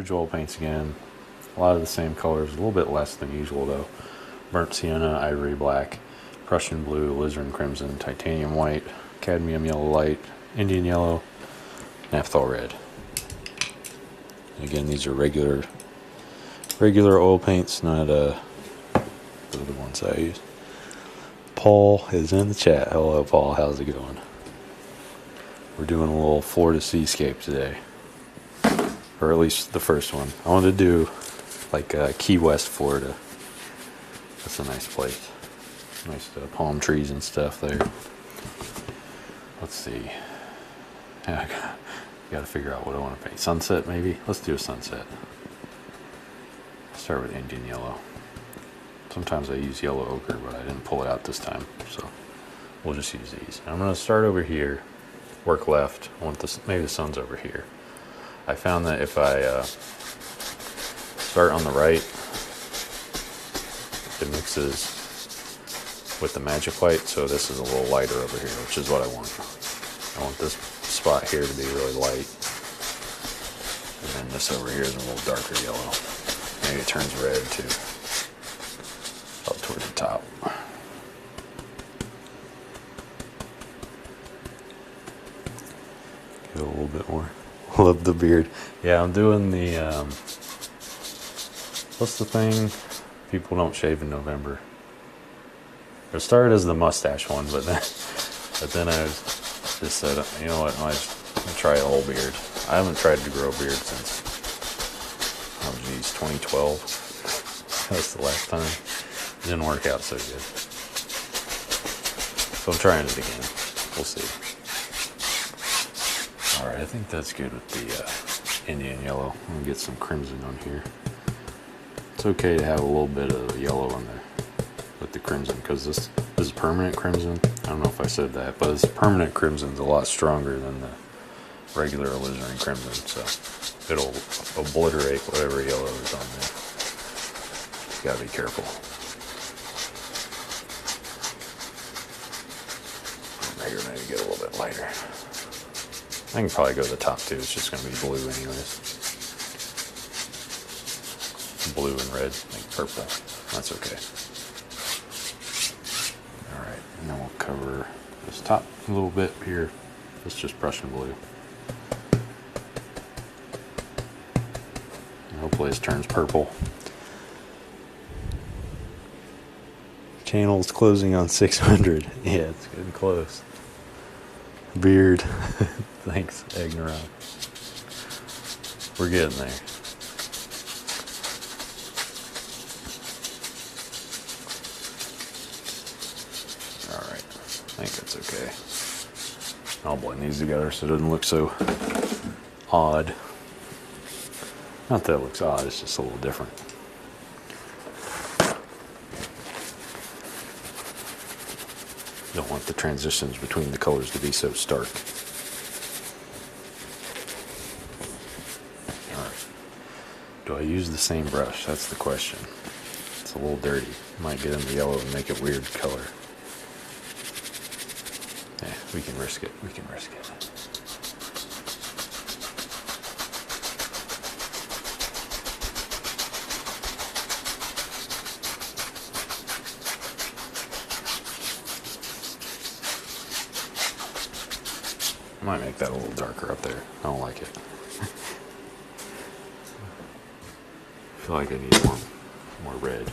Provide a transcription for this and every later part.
average oil paints again. A lot of the same colors, a little bit less than usual though. Burnt sienna, ivory black, Prussian blue, alizarin crimson, titanium white, cadmium yellow light, Indian yellow, naphthol red. And again, these are regular oil paints, not those are the ones I use. Paul is in the chat. Hello, Paul. How's it going? We're doing a little Florida seascape today, or at least the first one. I wanted to do like Key West, Florida. That's a nice place. Nice palm trees and stuff there. Let's see. Yeah, I gotta figure out what I want to paint. Sunset, maybe? Let's do a sunset. Start with Indian yellow. Sometimes I use yellow ochre, but I didn't pull it out this time, so we'll just use these. I'm going to start over here, work left. I want this, maybe the sun's over here. I found that if I start on the right, it mixes with the magic white, so this is a little lighter over here, which is what I want. I want this spot here to be really light, and then this over here is a little darker yellow. Maybe it turns red too. Up toward the top. Get a little bit more. Love the beard. Yeah, I'm doing the what's the thing? People don't shave in November. It started as the mustache one, but then I just said, you know what? I'll try a whole beard. I haven't tried to grow a beard since 2012. That's the last time. It didn't work out so good. So I'm trying it again. We'll see. Alright, I think that's good with the Indian yellow. I'm going to get some crimson on here. It's okay to have a little bit of yellow in there with the crimson, because this is permanent crimson. I don't know if I said that, but this permanent crimson is a lot stronger than the regular alizarin crimson, so it'll obliterate whatever yellow is on there. You gotta be careful. Here, maybe get a little bit lighter. I can probably go to the top too. It's just gonna be blue anyways. Blue and red, like purple. That's okay. All right, and then we'll cover this top a little bit here. It's just Prussian blue. And hopefully this turns purple. Channel's closing on 600. Yeah, it's getting close. Beard. Thanks, Agneron. We're getting there. Alright, I think that's okay. I'll blend these together so it doesn't look so odd. Not that it looks odd, it's just a little different. Don't want the transitions between the colors to be so stark. Alright. Do I use the same brush? That's the question. It's a little dirty. Might get into yellow and make it weird color. Yeah, we can risk it. We can risk it. I might make that a little darker up there. I don't like it. I feel like I need more red.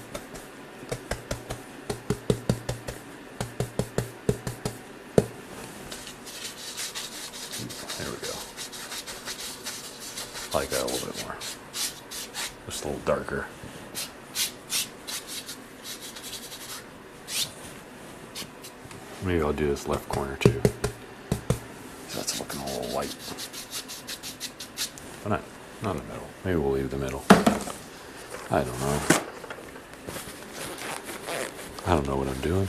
There we go. I like that a little bit more. Just a little darker. Maybe I'll do this left corner too. That's looking a little light. But not in the middle. Maybe we'll leave the middle. I don't know. I don't know what I'm doing.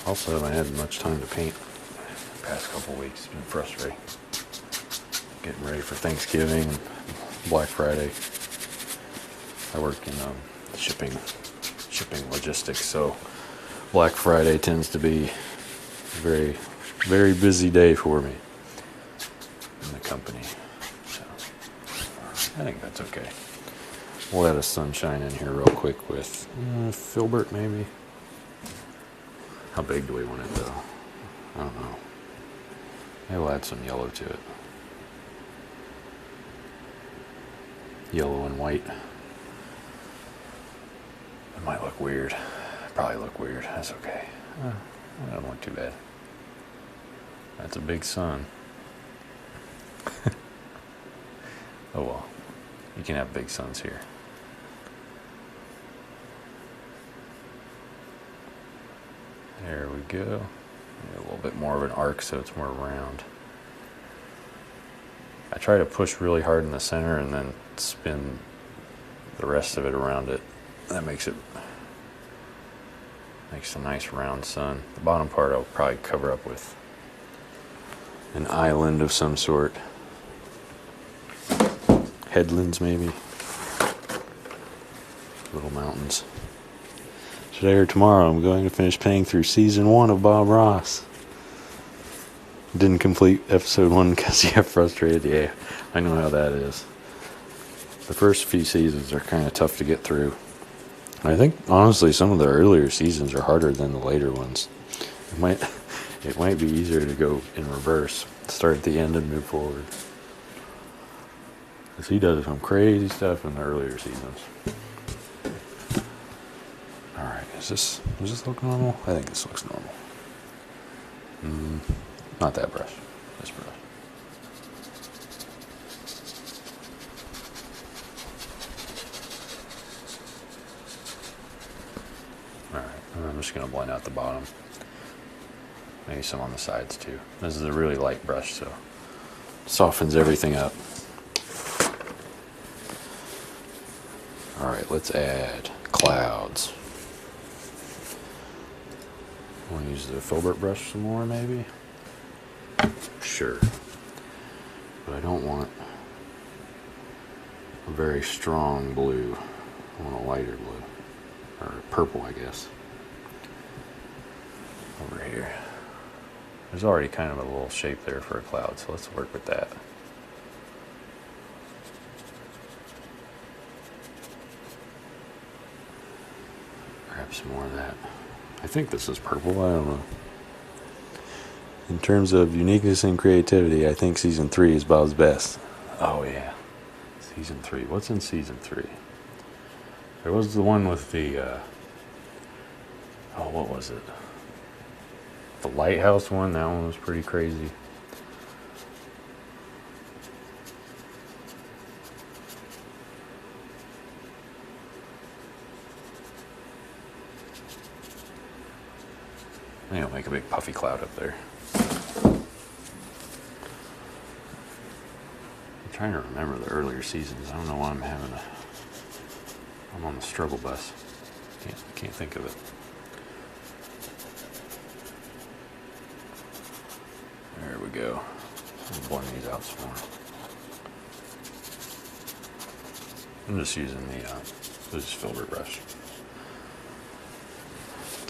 Also, I haven't had much time to paint the past couple weeks. It's been frustrating. Getting ready for Thanksgiving and Black Friday. I work in shipping logistics, so Black Friday tends to be a very, very busy day for me in the company. I think that's okay. We'll add a sunshine in here real quick with filbert maybe. How big do we want it though? I don't know. Maybe we'll add some yellow to it. Yellow and white. It might look weird. Probably look weird. That's okay. That don't look too bad. That's a big sun. Oh well. You can have big suns here. There we go. A little bit more of an arc so it's more round. I try to push really hard in the center and then spin the rest of it around it. That makes a nice round sun. The bottom part I'll probably cover up with an island of some sort. Headlands maybe. Little mountains. Today or tomorrow I'm going to finish paying through season 1 of Bob Ross. Didn't complete episode 1 because you got frustrated. Yeah, I know how that is. The first few seasons are kind of tough to get through. I think honestly some of the earlier seasons are harder than the later ones. It might be easier to go in reverse. Start at the end and move forward. Because he does some crazy stuff in the earlier seasons. Alright, does this look normal? I think this looks normal. Not that brush. This brush. Alright, and I'm just going to blend out the bottom. Maybe some on the sides too. This is a really light brush, so it softens everything up. Alright, let's add clouds. Want to use the filbert brush some more, maybe? Sure. But I don't want a very strong blue. I want a lighter blue. Or purple, I guess. Over here. There's already kind of a little shape there for a cloud, so let's work with that. Grab some more of that. I think this is purple, I don't know. In terms of uniqueness and creativity, I think season 3 is Bob's best. Oh yeah, season 3. What's in season 3? There was the one with the, what was it? The lighthouse one, that one was pretty crazy. I think I'll make a big puffy cloud up there. I'm trying to remember the earlier seasons. I don't know why I'm on the struggle bus. Can't think of it. There we go. I'll blend these out some more. I'm just using this filbert brush.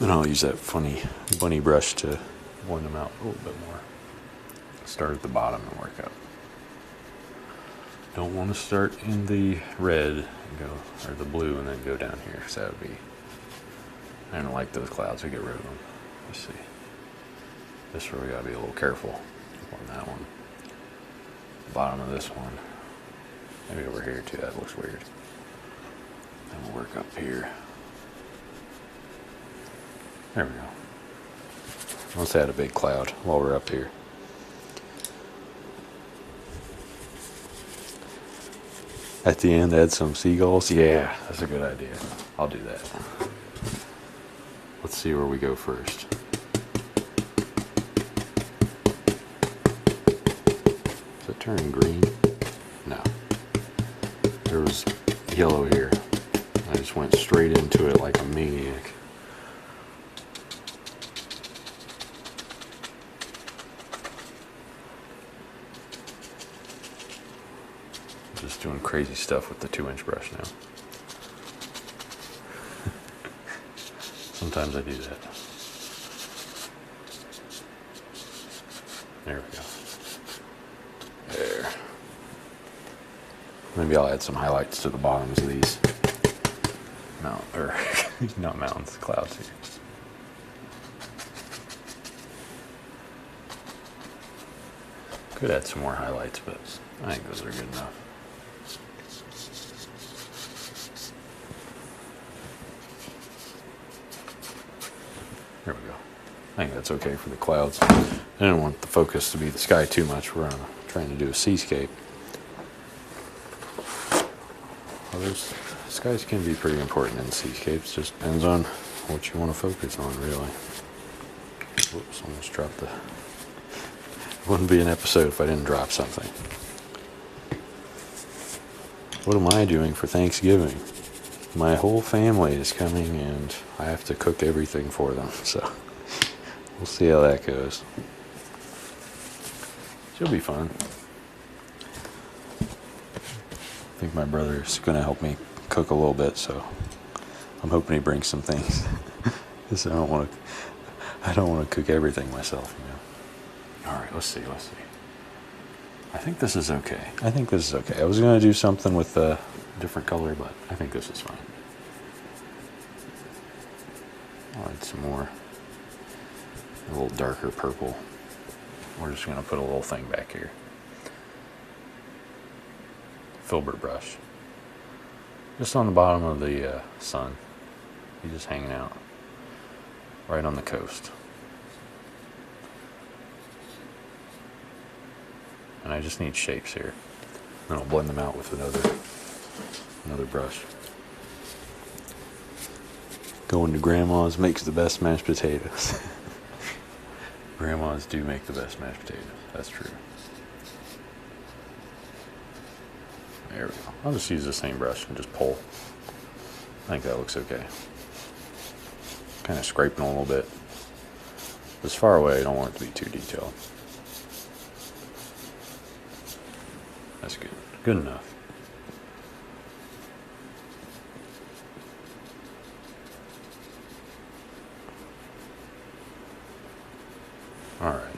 And I'll use that funny bunny brush to blend them out a little bit more. Start at the bottom and work up. Don't want to start in the red and go, or the blue and then go down here, because that would be, I don't like those clouds, we get rid of them. Let's see. This is where we gotta be a little careful on that one. The bottom of this one. Maybe over here too, that looks weird. Then we'll work up here. There we go. Let's add a big cloud while we're up here. At the end, add some seagulls. Yeah, that's a good idea. I'll do that. Let's see where we go first. Is it turning green? No. There was yellow here. I just went straight into it like a maniac. Just doing crazy stuff with the 2-inch brush now. Sometimes I do that. There we go. There. Maybe I'll add some highlights to the bottoms of these not mountains, clouds here. Could add some more highlights, but I think those are good enough. There we go. I think that's okay for the clouds. I didn't want the focus to be the sky too much. We're trying to do a seascape. Well, those skies can be pretty important in seascapes. Just depends on what you want to focus on, really. Whoops, almost dropped the... It wouldn't be an episode if I didn't drop something. What am I doing for Thanksgiving? My whole family is coming and I have to cook everything for them, so we'll see how that goes. Should be fun. I think my brother's going to help me cook a little bit, so I'm hoping he brings some things. Because I don't want to cook everything myself, you know. All right, let's see. I think this is okay. I was going to do something with a different color, but I think this is fine. I'll add some more, a little darker purple. We're just going to put a little thing back here. Filbert brush. Just on the bottom of the sun. He's just hanging out right on the coast. And I just need shapes here. Then I'll blend them out with another brush. Going to grandma's makes the best mashed potatoes. Grandmas do make the best mashed potatoes. That's true. There we go. I'll just use the same brush and just pull. I think that looks okay. Kind of scraping a little bit. This far away, I don't want it to be too detailed. That's good. Good enough. All right.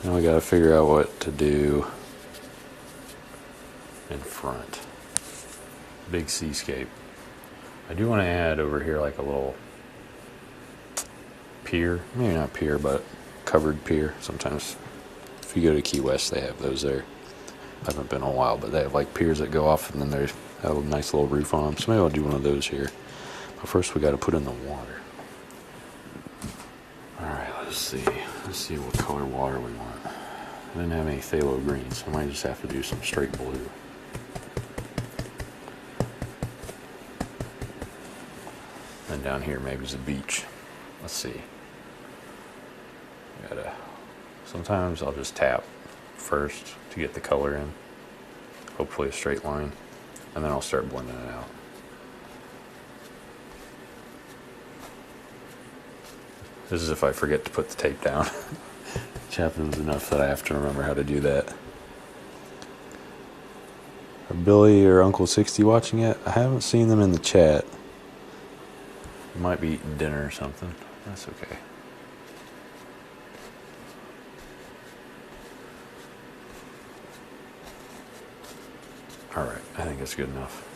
Now we got to figure out what to do in front. Big seascape. I do want to add over here like a little pier. Maybe not pier, but covered pier. Sometimes if you go to Key West, they have those there. I haven't been in a while, but they have like piers that go off and then they have a nice little roof on them. So maybe I'll do one of those here. But first we got to put in the water. All right, let's see. Let's see what color water we want. I didn't have any phthalo green, so I might just have to do some straight blue. And down here maybe is a beach. Let's see. Sometimes I'll just tap first to get the color in. Hopefully a straight line. And then I'll start blending it out. This is if I forget to put the tape down. Which happens enough that I have to remember how to do that. Are Billy or Uncle 60 watching yet? I haven't seen them in the chat. Might be eating dinner or something. That's okay. All right, I think that's good enough.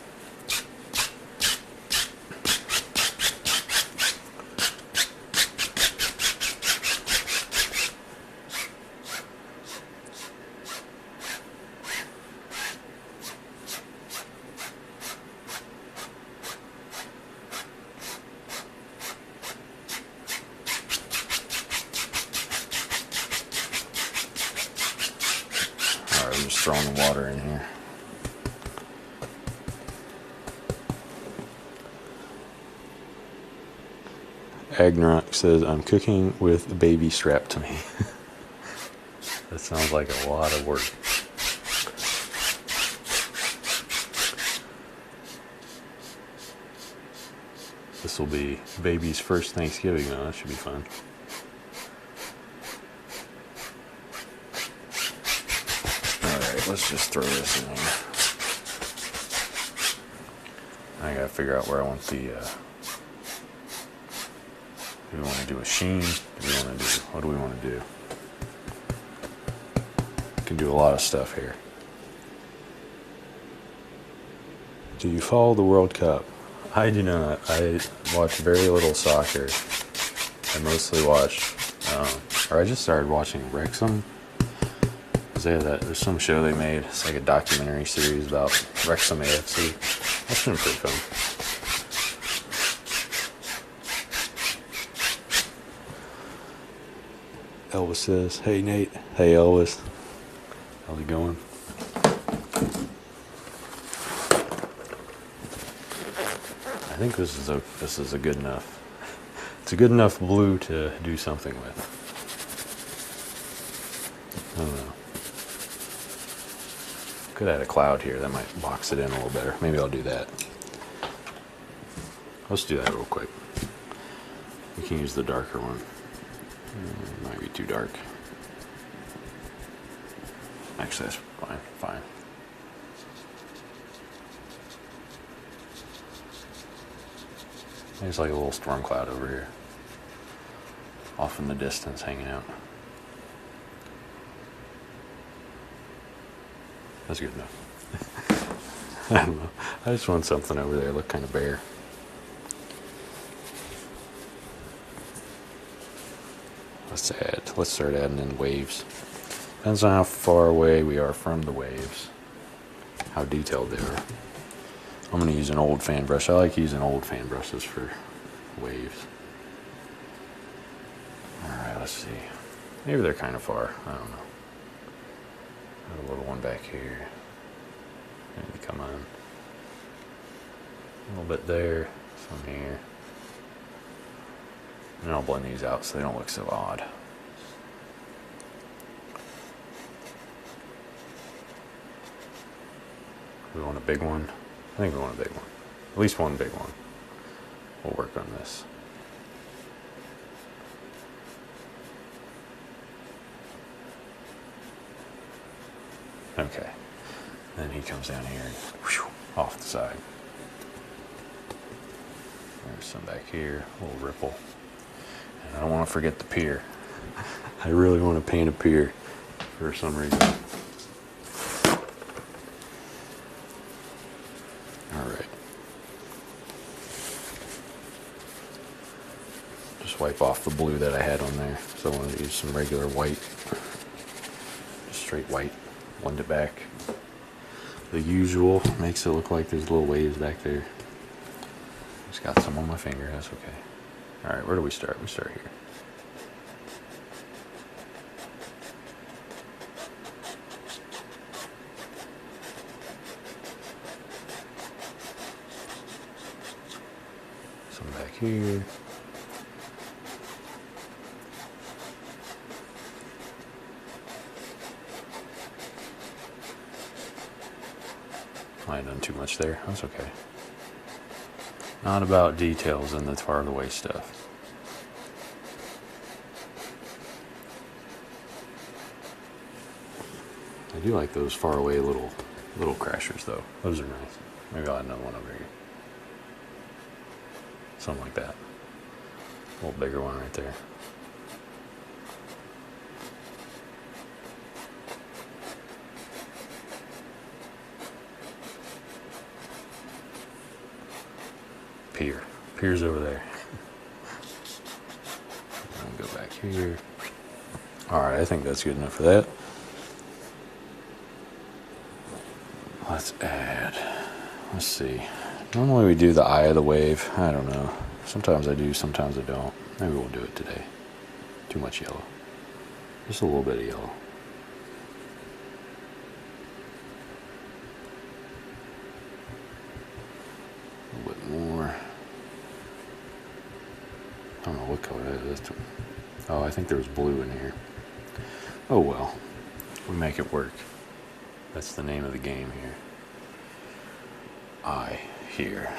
All right, I'm just throwing the water in here. Agnorak says, I'm cooking with the baby strapped to me. That sounds like a lot of work. This will be baby's first Thanksgiving, though. That should be fun. Alright, let's just throw this in here. I gotta figure out where I want the... do we want to do a sheen? What do we want to do? We can do a lot of stuff here. Do you follow the World Cup? I do not. I watch very little soccer. I mostly watch, or I just started watching Wrexham. There's some show they made. It's like a documentary series about Wrexham AFC. That's been pretty fun. Elvis says, "Hey Nate." Hey Elvis. How's it going? I think this is a good enough. It's a good enough blue to do something with. I don't know. Could add a cloud here. That might box it in a little better. Maybe I'll do that. Let's do that real quick. We can use the darker one. It might be too dark. Actually, that's fine. There's like a little storm cloud over here. Off in the distance, hanging out. That's good enough. I don't know. I just want something over there. Look kind of bare. Let's start adding in waves. Depends on how far away we are from the waves. How detailed they are. I'm going to use an old fan brush. I like using old fan brushes for waves. Alright, let's see. Maybe they're kind of far. I don't know. Got a little one back here. Maybe come on. A little bit there. Some here. And I'll blend these out so they don't look so odd. We want a big one? I think we want a big one. At least one big one. We'll work on this. Okay. Then he comes down here and whew, off the side. There's some back here, a little ripple. And I don't want to forget the pier. I really want to paint a pier for some reason. Alright. Just wipe off the blue that I had on there. So I want to use some regular white. Just straight white. Blend it back. The usual makes it look like there's little waves back there. Just got some on my finger, that's okay. Alright, where do we start? We start here. Some back here. Might have done too much there. That's okay. Not about details in the far away stuff. I do like those far away little crashers though. Those are nice. Maybe I'll add another one over here. Something like that. A little bigger one right there. Pier's over there. I'll go back here. Alright, I think that's good enough for that. Let's add, let's see. Normally we do the eye of the wave. I don't know. Sometimes I do, sometimes I don't. Maybe we'll do it today. Too much yellow. Just a little bit of yellow. A little bit more. I don't know what color that is. Oh, I think there was blue in here. Oh well. We make it work. That's the name of the game here. I here.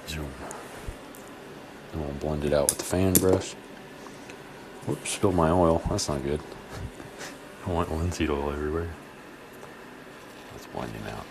Zoom. And we'll blend it out with the fan brush. Whoops, spilled my oil. That's not good. I want linseed oil everywhere. Let's blend him out.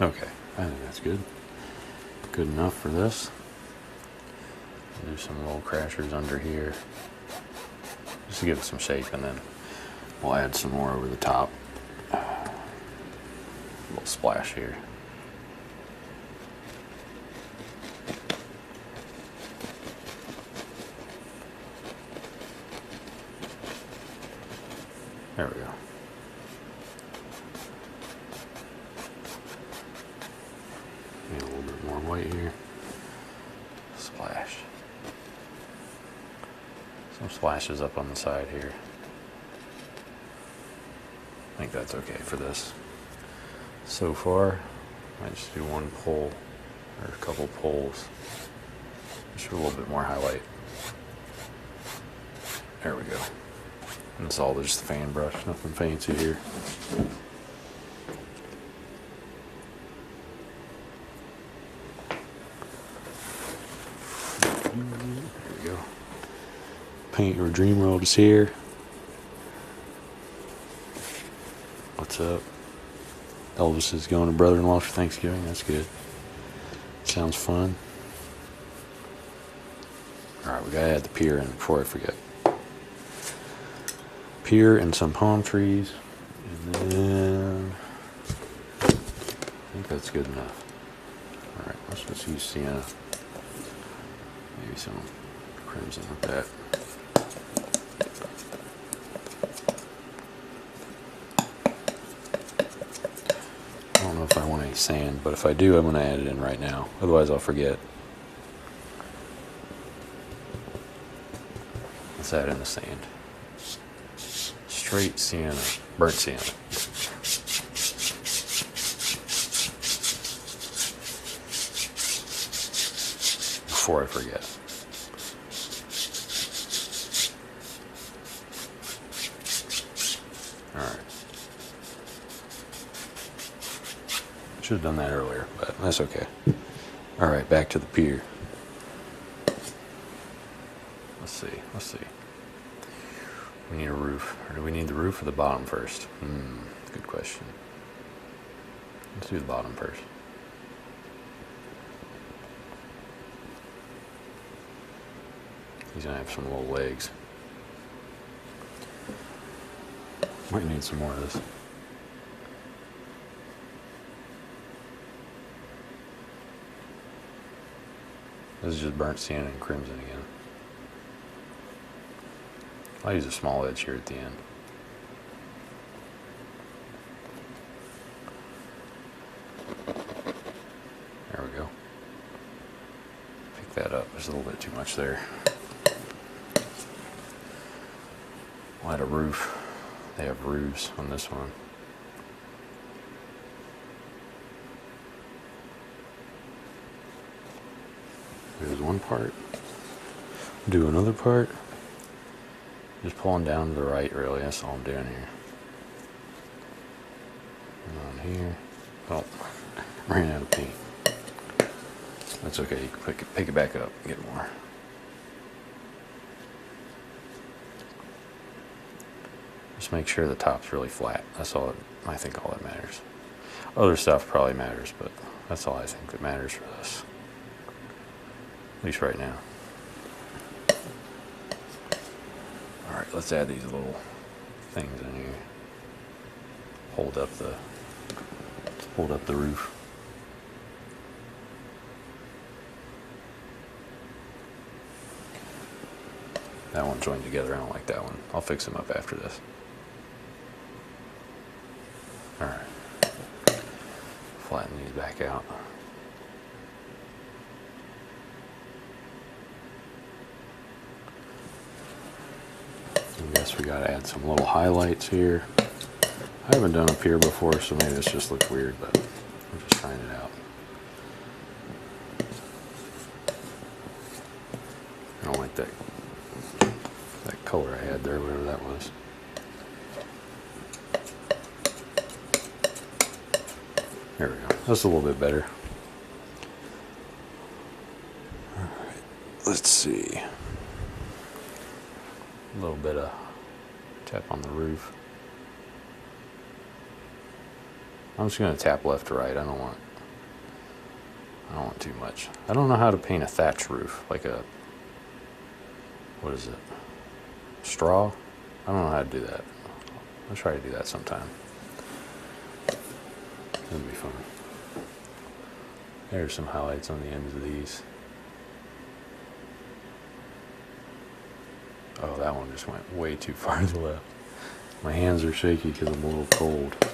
Okay, I think that's good. Good enough for this. Do some little crashers under here, just to give it some shape, and then we'll add some more over the top. A little splash here. There we go. Maybe a little bit more white here. Splash. Some splashes up on the side here. I think that's okay for this. So far, I might just do one pull or a couple pulls, just for a little bit more highlight. There we go. And it's all just the fan brush, nothing fancy here. There we go. Paint your dream world is here. What's up? Elvis is going to brother-in-law for Thanksgiving. That's good. Sounds fun. Alright, we gotta add the pier in before I forget. Pier and some palm trees. And then I think that's good enough. Alright, let's just use sienna. Maybe some crimson with that. I don't know if I want any sand, but if I do, I'm going to add it in right now. Otherwise, I'll forget. Let's add in the sand. Straight sienna, burnt sienna. Before I forget. Alright. Should have done that earlier, but that's okay. Alright, back to the pier. Let's see. We need a roof. Or do we need the roof or the bottom first? Good question. Let's do the bottom first. He's gonna have some little legs. Might need some more of this. This is just burnt sienna and crimson again. I'll use a small edge here at the end. There we go. Pick that up. There's a little bit too much there. We'll add a roof. They have roofs on this one. There's one part. Do another part. Just pulling down to the right, really. That's all I'm doing here. And on here. Oh, ran out of paint. That's okay. You can pick it back up and get more. Just make sure the top's really flat. That's all. I think all that matters. Other stuff probably matters, but that's all I think that matters for this. At least right now. Alright, let's add these little things in here. Hold up the roof. That one joined together. I don't like that one. I'll fix them up after this. Alright. Flatten these back out. I guess we gotta add some little highlights here. I haven't done up here before, so maybe this just looks weird, but I'm just trying it out. I don't like that color I had there, whatever that was. There we go. That's a little bit better. Alright, let's see. A little bit of tap on the roof. I'm just going to tap left to right. I don't want I don't want too much. I don't know how to paint a thatch roof, like a, what is it? Straw? I don't know how to do that. I'll try to do that sometime. It'll be fun. There's some highlights on the ends of these. Oh, that one just went way too far to the left. My hands are shaky because I'm a little cold. Let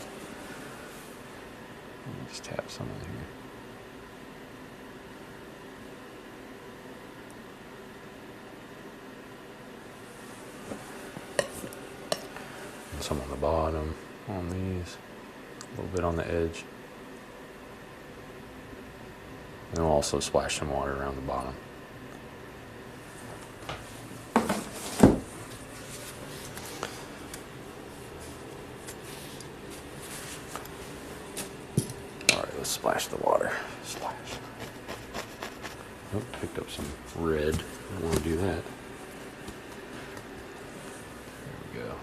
me just tap some in here. And some on the bottom, on these, a little bit on the edge. And I'll also splash some water around the bottom. Let's splash the water. Splash. Oh, picked up some red. I don't want to do that. There we go.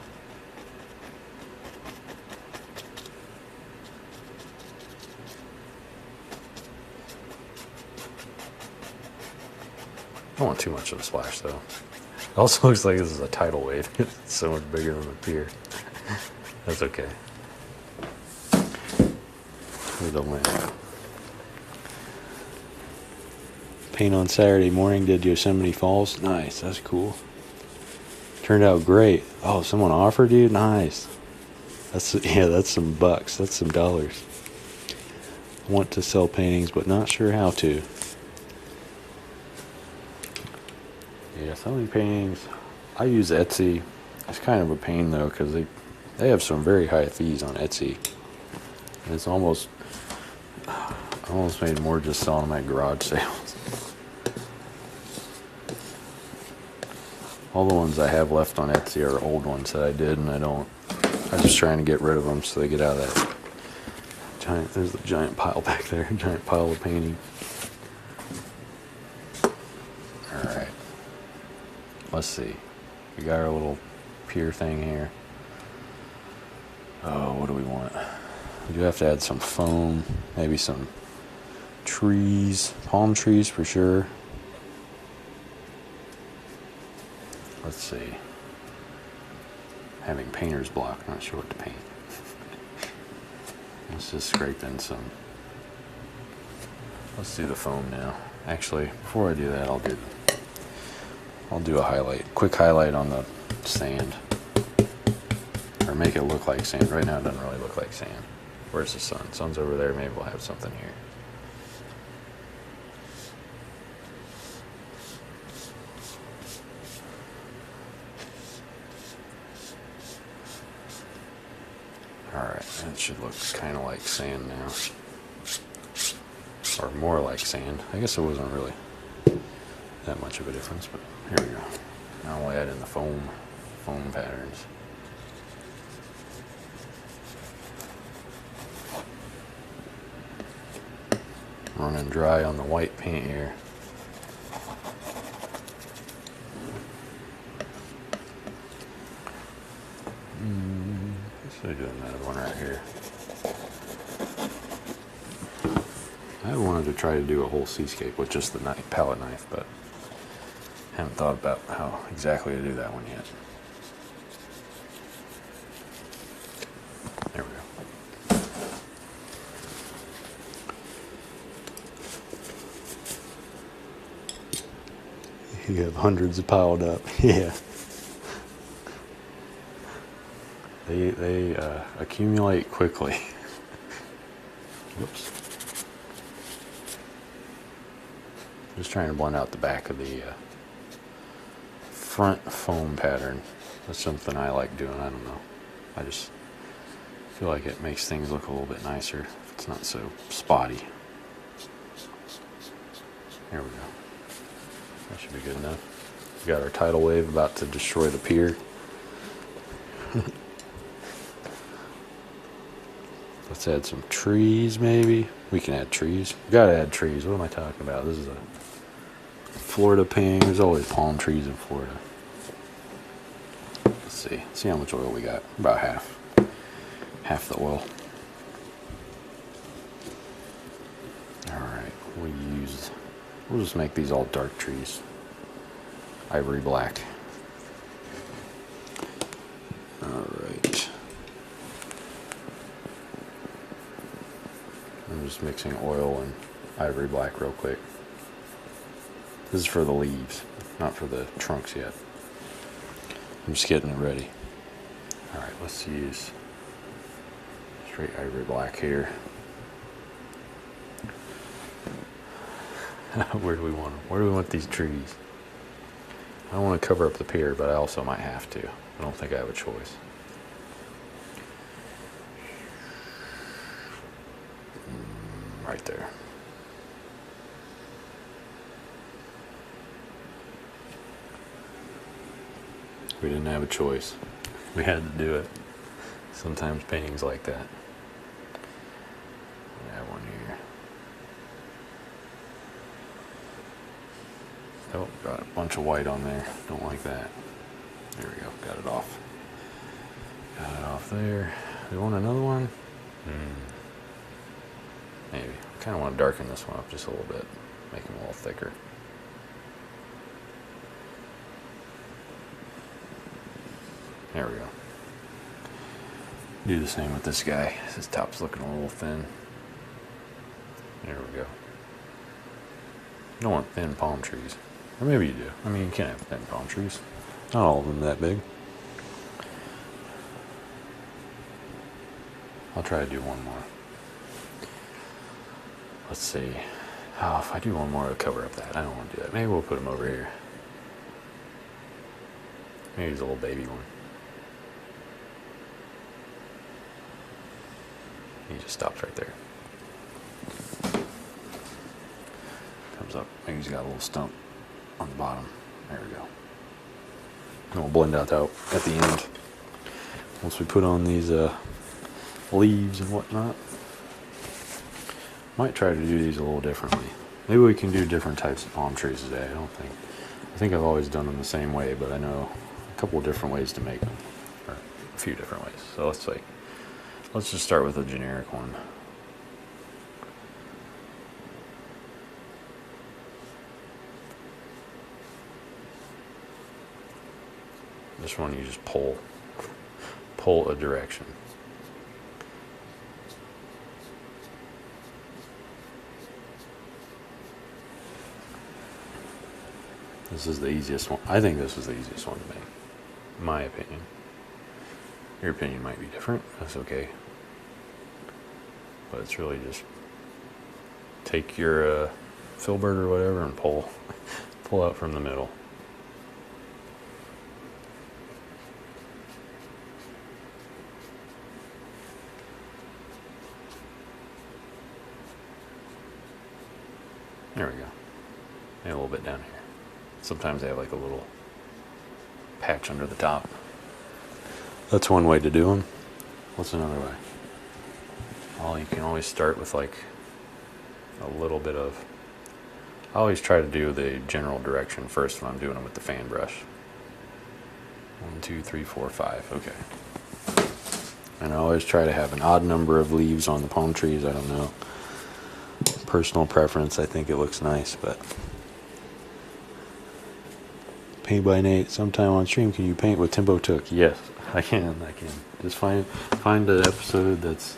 I don't want too much of a splash though. It also looks like this is a tidal wave. It's so much bigger than the pier. That's okay. The wind. Paint on Saturday morning, did Yosemite Falls. Nice, that's cool. Turned out great. Oh, someone offered you? Nice. That's some bucks. That's some dollars. I want to sell paintings, but not sure how to. Yeah, some of the paintings, I use Etsy. It's kind of a pain though, because they have some very high fees on Etsy. And it's almost made more just selling them at garage sales. All the ones I have left on Etsy are old ones that I did, and I'm just trying to get rid of them so they get out of that giant, there's a giant pile back there, giant pile of painting. Alright. Let's see. We got our little pier thing here. Oh, what do we want? We do have to add some foam, maybe some trees, palm trees for sure. Let's see. Having painter's block, not sure what to paint. Let's just scrape in some. Let's do the foam now. Actually, before I do that, I'll do a highlight, quick highlight on the sand. Or make it look like sand. Right now it doesn't really look like sand. Where's the sun? Sun's over there. Maybe we'll have something here. Alright, it should look kind of like sand now. Or more like sand. I guess it wasn't really that much of a difference, but here we go. Now we'll add in the foam patterns. Running dry on the white paint here. Let's do another one right here. I wanted to try to do a whole seascape with just the palette knife, but haven't thought about how exactly to do that one yet. There we go. You have hundreds piled up. Yeah. They accumulate quickly. Whoops. Just trying to blend out the back of the front foam pattern. That's something I like doing. I don't know. I just feel like it makes things look a little bit nicer if it's not so spotty. There we go. That should be good enough. We got our tidal wave about to destroy the pier. Let's add some trees, maybe. We can add trees. We gotta add trees. What am I talking about? This is a Florida painting. There's always palm trees in Florida. Let's see. See how much oil we got. About half. Half the oil. Alright. We'll We'll just make these all dark trees. Ivory black. Alright. I'm just mixing oil and ivory black real quick. This is for the leaves, not for the trunks yet. I'm just getting it ready. Alright, let's use straight ivory black here. Where do we want them? Where do we want these trees? I don't want to cover up the pier, but I also might have to. I don't think I have a choice. Right there. We didn't have a choice. We had to do it. Sometimes painting's like that. I have one here. Oh, got a bunch of white on there. Don't like that. There we go. Got it off. Got it off there. We want another one? Maybe. I kind of want to darken this one up just a little bit. Make them a little thicker. There we go. Do the same with this guy. His top's looking a little thin. There we go. You don't want thin palm trees. Or maybe you do. I mean, you can have thin palm trees. Not all of them that big. I'll try to do one more. Let's see. Oh, if I do one more, it'll cover up that. I don't want to do that. Maybe we'll put him over here. Maybe he's a little baby one. He just stops right there. Comes up. Maybe he's got a little stump on the bottom. There we go. And we'll blend that out at the end. Once we put on these leaves and whatnot. Might try to do these a little differently. Maybe we can do different types of palm trees today. I think I've always done them the same way, but I know a couple of different ways to make them. Or a few different ways. So let's just start with a generic one. This one you just pull a direction. This is the easiest one. I think this is the easiest one to make, in my opinion. Your opinion might be different. That's okay. But it's really just take your filbert or whatever and pull out from the middle. There we go. And a little bit down here. Sometimes they have like a little patch under the top. That's one way to do them. What's another way? Well, you can always start with like a little bit of... I always try to do the general direction first when I'm doing them with the fan brush. 1, 2, 3, 4, 5. Okay. And I always try to have an odd number of leaves on the palm trees. I don't know. Personal preference. I think it looks nice, but... Paint by Nate. Sometime on stream, can you paint what Timbo took? Yes, I can. Just find an episode that's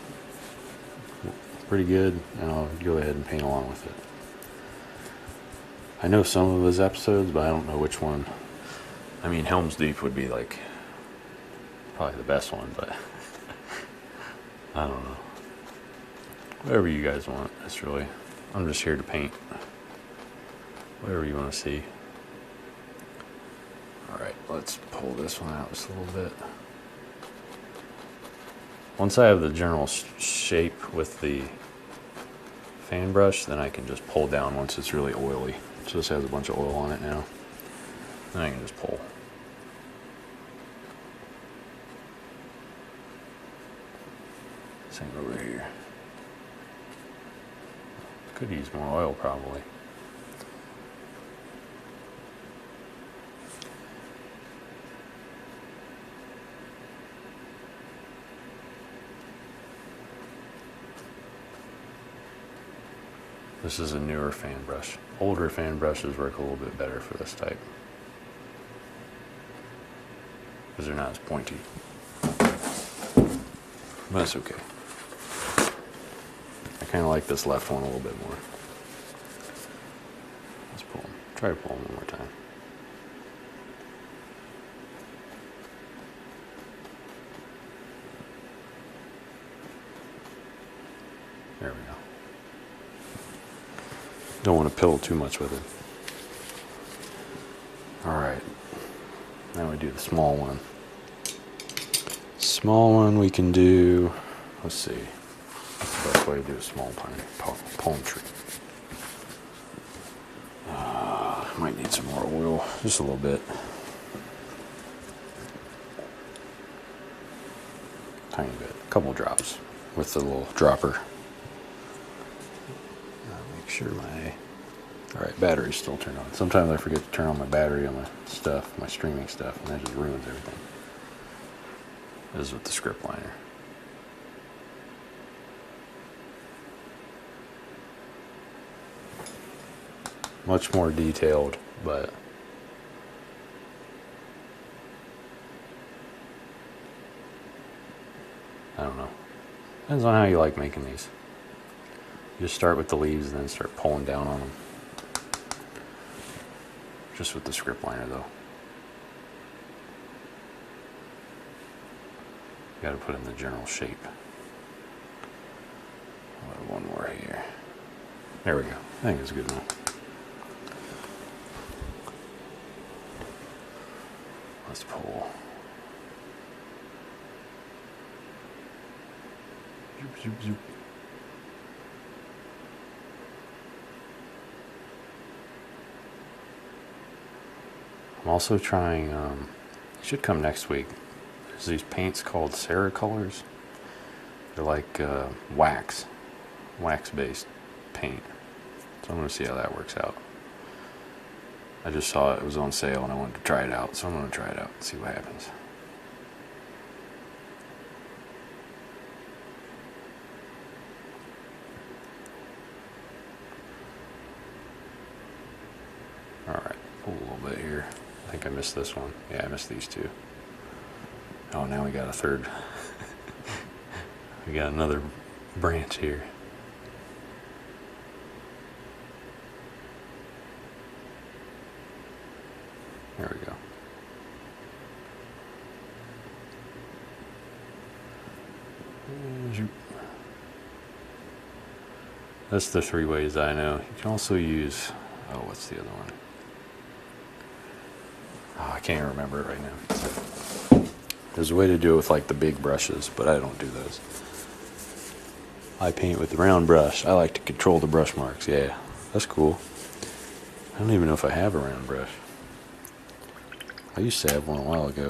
pretty good, and I'll go ahead and paint along with it. I know some of his episodes, but I don't know which one. I mean, Helm's Deep would be like probably the best one, but I don't know. Whatever you guys want. That's really. I'm just here to paint. Whatever you want to see. Alright, let's pull this one out just a little bit. Once I have the general shape with the fan brush, then I can just pull down once it's really oily. It just has a bunch of oil on it now. Then I can just pull. Same over here. Could use more oil probably. This is a newer fan brush. Older fan brushes work a little bit better for this type, because they're not as pointy. But that's okay. I kind of like this left one a little bit more. Let's pull them. Try to pull them one more time. There we go. Don't want to pill too much with it. Alright. Now we do the small one. Small one we can do, let's see. What's the best way to do a small palm tree? Might need some more oil, just a little bit. Tiny bit, a couple drops with the little dropper. Make sure alright, battery's still turned on. Sometimes I forget to turn on my battery on my stuff, my streaming stuff, and that just ruins everything. This is with the script liner. Much more detailed, but I don't know. Depends on how you like making these. You just start with the leaves and then start pulling down on them. Just with the script liner though. Got to put in the general shape. One more here. There we go. I think it's good enough. Let's pull. Zoop, zoop, zoop. I'm also trying, it should come next week. There's these paints called Ceracolors. They're like wax-based paint. So I'm going to see how that works out. I just saw it was on sale and I wanted to try it out, so I'm going to try it out and see what happens. Alright, pull a little bit here. I think I missed this one. Yeah, I missed these two. Oh, now we got a third. We got another branch here. There we go. That's the 3 ways I know. You can also use, oh, what's the other one? Oh, I can't remember it right now. There's a way to do it with like the big brushes, but I don't do those. I paint with the round brush. I like to control the brush marks. Yeah, that's cool. I don't even know if I have a round brush. I used to have one a while ago.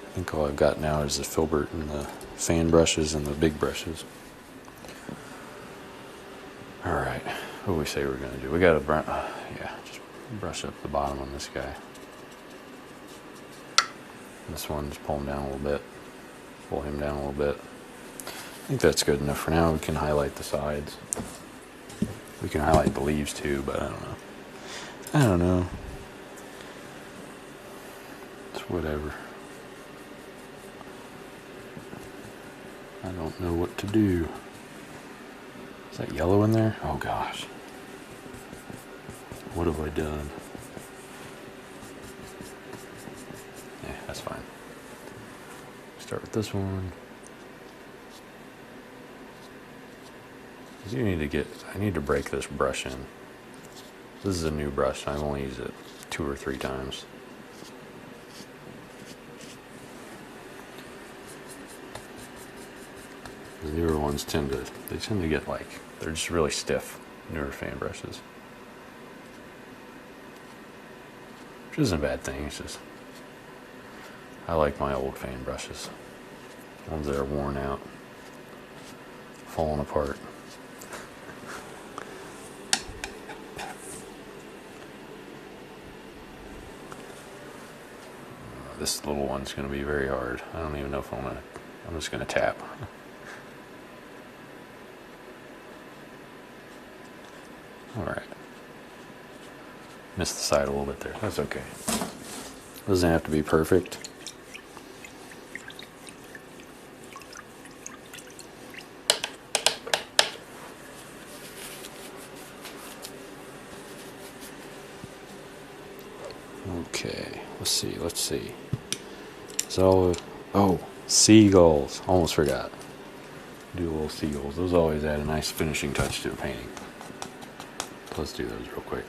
I think all I've got now is the filbert and the fan brushes and the big brushes. Alright, what do we say we're going to do? We got to just brush up the bottom on this guy. This one, just pull him down a little bit. Pull him down a little bit. I think that's good enough for now. We can highlight the sides. We can highlight the leaves too, but I don't know. It's whatever. I don't know what to do. Is that yellow in there? Oh gosh. What have I done? Yeah, that's fine. Start with this one. I need to break this brush in. This is a new brush. I've only used it 2 or 3 times. The newer ones tend to get like, they're just really stiff, newer fan brushes. Which isn't a bad thing, it's just, I like my old fan brushes. Ones that are worn out, falling apart. This little one's going to be very hard. I don't even know if I'm just going to tap. Alright. Missed the side a little bit there. That's okay. Doesn't have to be perfect. Okay, let's see. So, oh, seagulls. Almost forgot. Do little seagulls. Those always add a nice finishing touch to a painting. Let's do those real quick.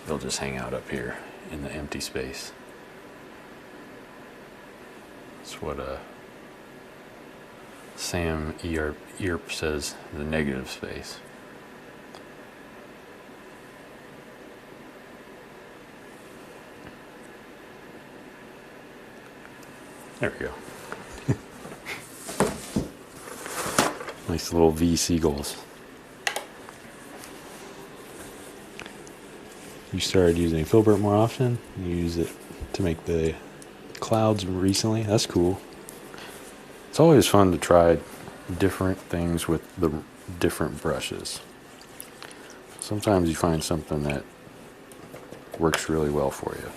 They'll just hang out up here in the empty space. That's what Sam Earp says, the negative space. There we go. Nice little V seagulls. You started using filbert more often? You use it to make the clouds recently? That's cool. It's always fun to try different things with the different brushes. Sometimes you find something that works really well for you.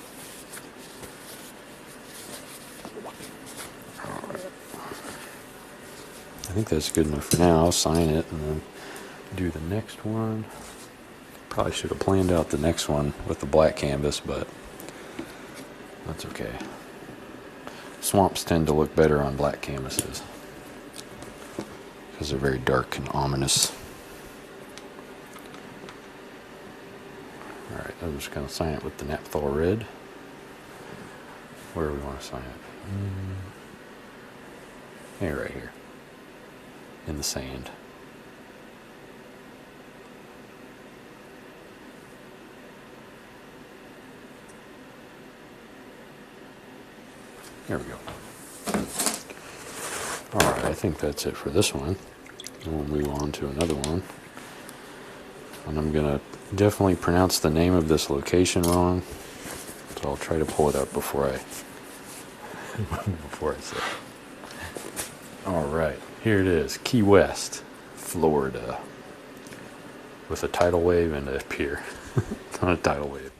I think that's good enough for now. I'll sign it and then do the next one. Probably should have planned out the next one with the black canvas, but that's okay. Swamps tend to look better on black canvases because they're very dark and ominous. Alright, I'm just going to sign it with the Naphthol red. Where do we want to sign it? Hey, right here. In the sand. There we go. Alright, I think that's it for this one. And we'll move on to another one. And I'm going to definitely pronounce the name of this location wrong. So I'll try to pull it up before I say it. Alright, here it is. Key West, Florida. With a tidal wave and a pier. Not a tidal wave.